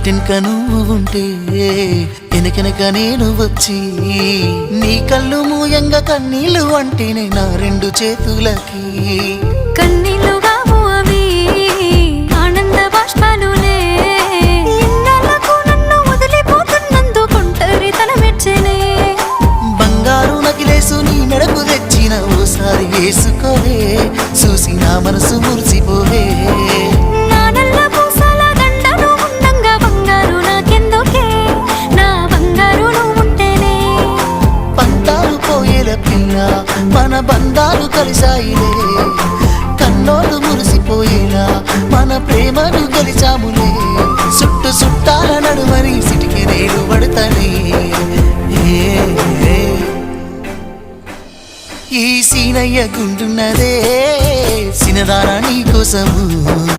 ఇంటెనక నువ్వు ఉంటే వెనకెనక నేను వచ్చి నీ కళ్ళు మూయంగా కన్నీళ్ళు అంటేనే నా రెండు చేతులకి కన్నీళ్ళు కావు అవి ఆనంద బాష్పాలులే ఇన్నాళ్ళకు నన్ను వదిలిపోతున్నందుకు ఒంటరితనం మెచ్చనే బంగారు నకిలేసు నీ మెడకు తెచ్చిన ఓసారి వేసుకోవే చూసి నా మనసు మురిసిపోవే నా నల్ల పూసల దండను ఉండంగా బంగారు నాకెందుకే నా బంగారు నువ్వు ఉంటేనే పంతాలు పోయేల పిల్ల మన బంధాలు కలిసాయిలే కన్నోడు మురిసిపోయేలా మన ప్రేమను కలిచాములే చుట్టు చుట్టాల నడుమని సిటికి నేను పడతానే ఈ సీనయ్య గుండున్నదే సినదానా నీ కోసము